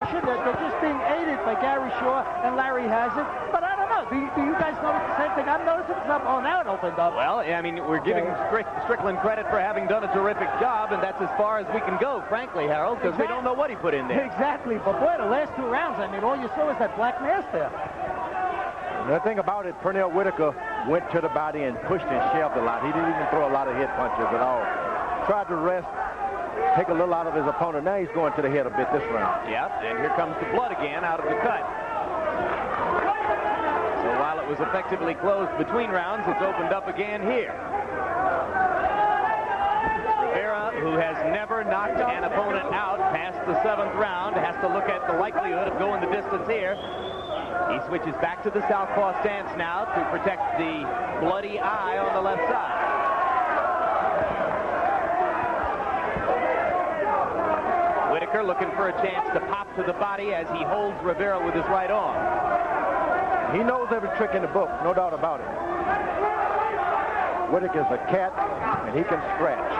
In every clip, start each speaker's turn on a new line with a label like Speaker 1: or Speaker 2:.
Speaker 1: They're just being aided by Gary Shaw and Larry Hazard. But I don't know. Do you guys notice the same thing I'm noticing? Oh, now it opened up.
Speaker 2: Well, I mean, we're giving Strickland credit for having done a terrific job, and that's as far as we can go, frankly, Harold, because we don't know what he put in there.
Speaker 1: Exactly. But, boy, the last 2 rounds, I mean, all you saw was that black mass there.
Speaker 3: The thing about it, Pernell Whitaker went to the body and pushed and shoved a lot. He didn't even throw a lot of head punches at all. Tried to rest, take a little out of his opponent. Now he's going to the head a bit this round.
Speaker 2: Yep, and here comes the blood again out of the cut. So while it was effectively closed between rounds, it's opened up again here. Rivera, who has never knocked an opponent out past the 7th round, has to look at the likelihood of going the distance here. He switches back to the southpaw stance now to protect the bloody eye on the left side. Whitaker looking for a chance to pop to the body as he holds Rivera with his right arm.
Speaker 3: He knows every trick in the book, no doubt about it. Whitaker's a cat, and he can scratch.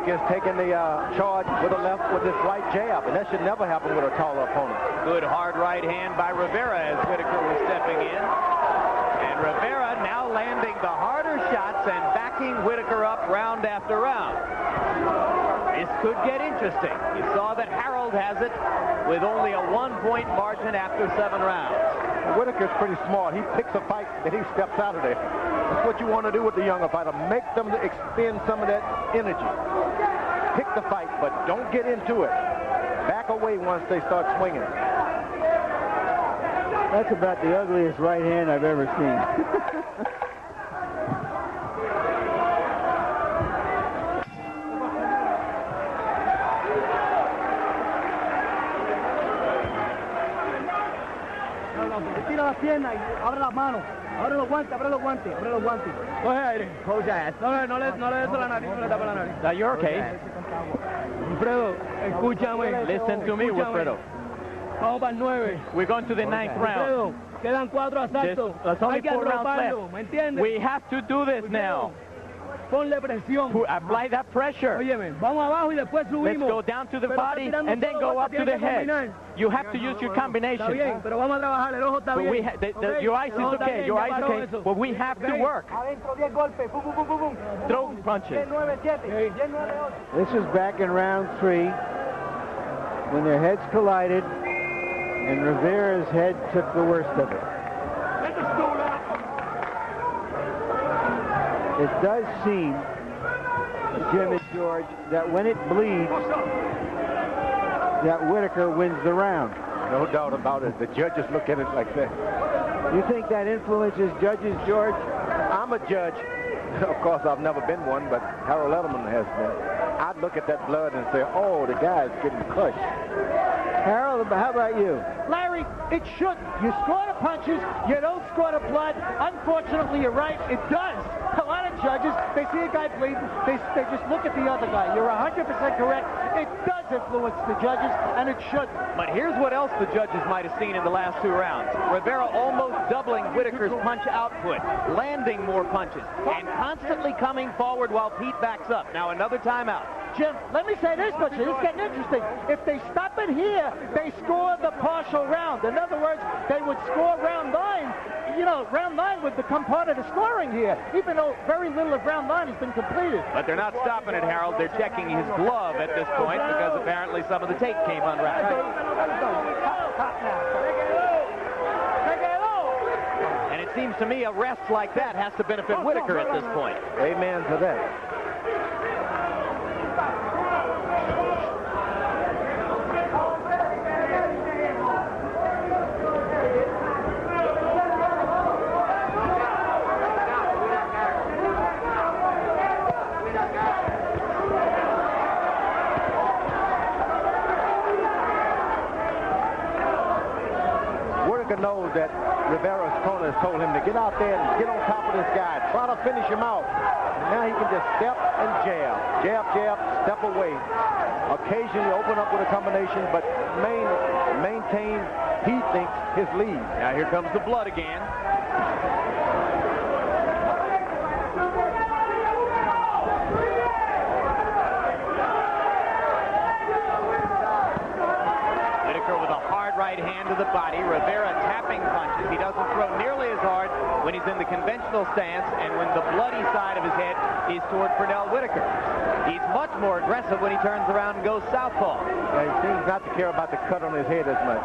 Speaker 3: Is taking the charge with the left with his right jab, and that should never happen with a taller opponent.
Speaker 2: Good hard right hand by Rivera as Whitaker was stepping in. And Rivera now landing the harder shots and backing Whitaker up round after round. This could get interesting. You saw that Harold has it with only a 1-point margin after 7 rounds.
Speaker 3: Whitaker's pretty smart. He picks a fight and he steps out of there. That's what you want to do with the younger fighter. Make them expend some of that energy. Pick the fight, but don't get into it. Back away once they start swinging.
Speaker 4: That's about the ugliest right hand I've ever seen.
Speaker 1: Tira las piernas y abre las manos. Abre los guantes, abre los guantes, abre los guantes. Coge aire. Close your ass. No le des la nariz, no le tapa la nariz.
Speaker 2: You're okay.
Speaker 1: Wilfredo, escúchame.
Speaker 2: Listen to me, Wilfredo.
Speaker 1: Vamos para el 9.
Speaker 2: We're going to the 9th round.
Speaker 1: Quedan 4 asaltos.
Speaker 2: There's only 4 rounds
Speaker 1: arroparlo, ¿me entiendes?
Speaker 2: We have to do this now.
Speaker 1: Ponle presión.
Speaker 2: To apply that pressure.
Speaker 1: Óyeme, vamos abajo y después subimos.
Speaker 2: Let's go down to the body and then go up to the head. You have to use your combination.
Speaker 1: Está bien, pero vamos a trabajar. El ojo está bien.
Speaker 2: Your eyes is okay. Your eyes is okay. But we have to work.
Speaker 1: Adentro 10 golpes. Bum, bum, bum, bum.
Speaker 2: Throw punches.
Speaker 1: 9, 7. 10, 9, 8.
Speaker 4: This is back in round 3 when their heads collided and Rivera's head took the worst of it. It does seem, Jim and George, that when it bleeds, that Whitaker wins the round.
Speaker 3: No doubt about it. The judges look at it like that.
Speaker 4: You think that influences judges, George?
Speaker 3: I'm a judge. Of course, I've never been one, but Harold Edelman has been. I'd look at that blood and say, oh, the guy's getting crushed.
Speaker 4: Harold, how about you?
Speaker 1: Larry, it should. You score the punches, you don't score the blood. Unfortunately, you're right, it does. A lot of judges, they see a guy bleeding, they just look at the other guy. You're 100% correct. It does influence the judges, and it should.
Speaker 2: But here's what else the judges might have seen in the last 2 rounds. Rivera almost doubling Whitaker's punch output, landing more punches, and constantly coming forward while Pete backs up. Now another timeout.
Speaker 1: Jim, let me say this much. It's getting interesting. If they stop it here, they score the partial round. In other words, they would score round 9. You know, round 9 would become part of the scoring here, even though very little of round 9 has been completed.
Speaker 2: But they're not stopping it, Harold. They're checking his glove at this point because apparently some of the tape came unwrapped. And it seems to me a rest like that has to benefit Whitaker at this point.
Speaker 3: Amen to that. Knows that Rivera's corner has told him to get out there and get on top of this guy, try to finish him out. And now he can just step and jab, jab, jab, step away. A occasionally open up with a combination, but maintain, he thinks, his lead.
Speaker 2: Now here comes the blood again. Whitaker with a hard right hand to the body. Rivera tapping punches. He doesn't throw nearly as hard when he's in the conventional stance, and when the bloody side of his head is toward Pernell Whitaker. He's much more aggressive when he turns around and goes southpaw.
Speaker 3: Yeah, he seems not to care about the cut on his head as much.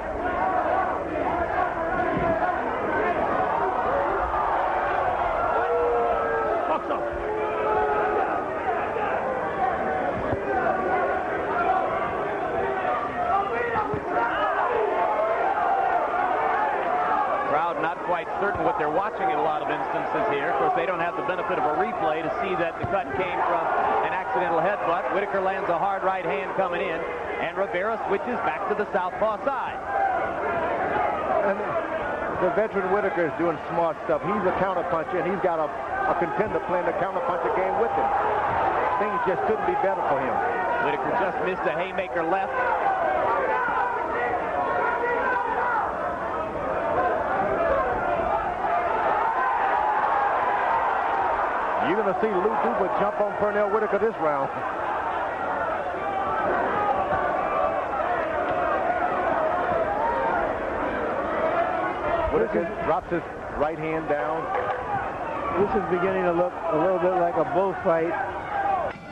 Speaker 2: Crowd not quite certain what they're watching in a lot of instances here. Of course, they don't have the benefit of a replay to see that the cut came from an accidental headbutt. Whitaker lands a hard right hand coming in, and Rivera switches back to the southpaw side.
Speaker 3: And the veteran Whitaker is doing smart stuff. He's a counterpuncher, and he's got a contender playing the counterpuncher game with him. Things just couldn't be better for him.
Speaker 2: Whitaker just missed a haymaker left.
Speaker 3: You're going to see Lou Duba jump on Pernell Whitaker this round. Whitaker drops his right hand down.
Speaker 4: This is beginning to look a little bit like a bullfight,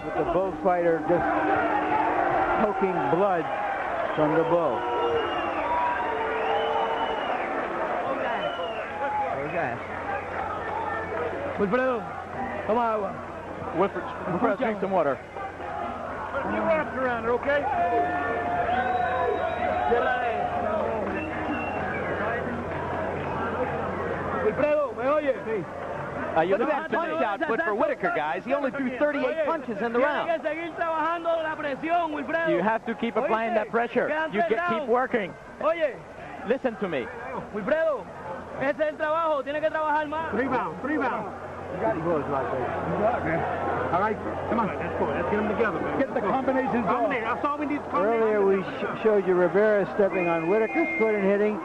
Speaker 4: with the bullfighter just poking blood from the bull.
Speaker 5: Wilfredo, toma agua.
Speaker 3: Wilfred, drink some water.
Speaker 5: Put your wraps around her, okay? Wilfredo, ¿me oye? Sí.
Speaker 2: Look at that punch output for Whitaker, guys. He only threw 38 punches in the round.
Speaker 5: You
Speaker 6: have to keep applying that pressure. You keep working.
Speaker 5: Oye,
Speaker 6: Listen to me.
Speaker 5: Wilfredo, ese es el trabajo. Tiene que trabajar más. Rebound.
Speaker 3: You got him like that.
Speaker 5: All right, come on. Let's go. Let's get them together, man. Get the combinations off. That's all we need.
Speaker 4: Earlier we showed you Rivera stepping on Whitaker's foot and hitting.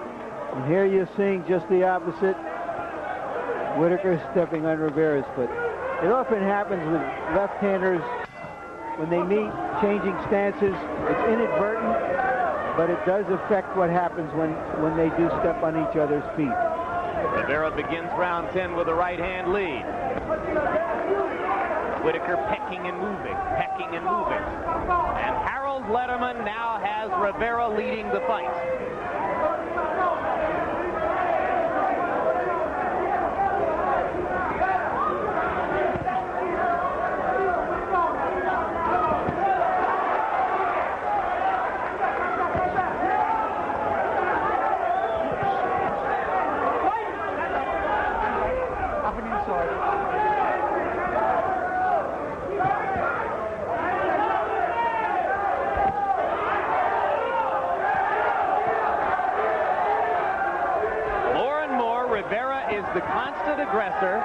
Speaker 4: And here you're seeing just the opposite. Whitaker stepping on Rivera's foot. It often happens with left-handers when they meet, changing stances. It's inadvertent, but it does affect what happens when they do step on each other's feet.
Speaker 2: Rivera begins round 10 with a right hand lead. Whitaker pecking and moving. And Harold Letterman now has Rivera leading the fight. Rivera is the constant aggressor,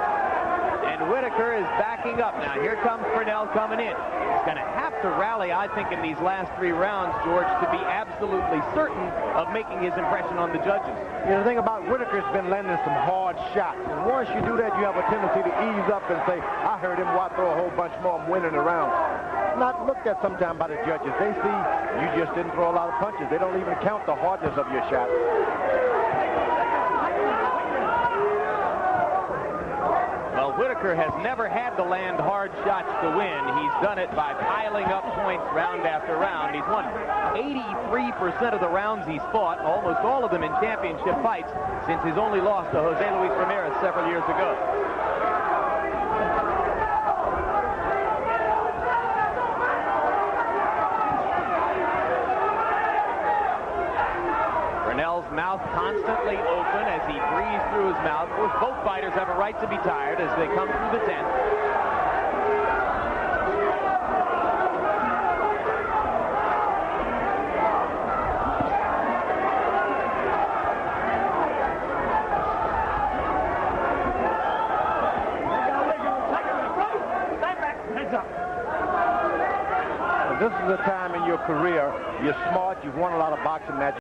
Speaker 2: and Whitaker is backing up. Now here comes Pernell coming in. He's going to have to rally, I think, in these last 3 rounds, George, to be absolutely certain of making his impression on the judges.
Speaker 3: You know, the thing about Whitaker's been landing some hard shots. And once you do that, you have a tendency to ease up and say, I heard him, why throw a whole bunch more? I'm winning the round. Not looked at sometimes by the judges. They see you just didn't throw a lot of punches. They don't even count the hardness of your shot.
Speaker 2: Well, Whitaker has never had to land hard shots to win. He's done it by piling up points round after round. He's won 83% of the rounds he's fought, almost all of them in championship fights, since his only loss to Jose Luis Ramirez several years ago. Pernell's mouth constantly open as he breathes through his mouth. Of course, both fighters have a right to be tired as they come through the 10th.
Speaker 3: This is the time in your your career. You're smart. You've won a lot of boxing matches.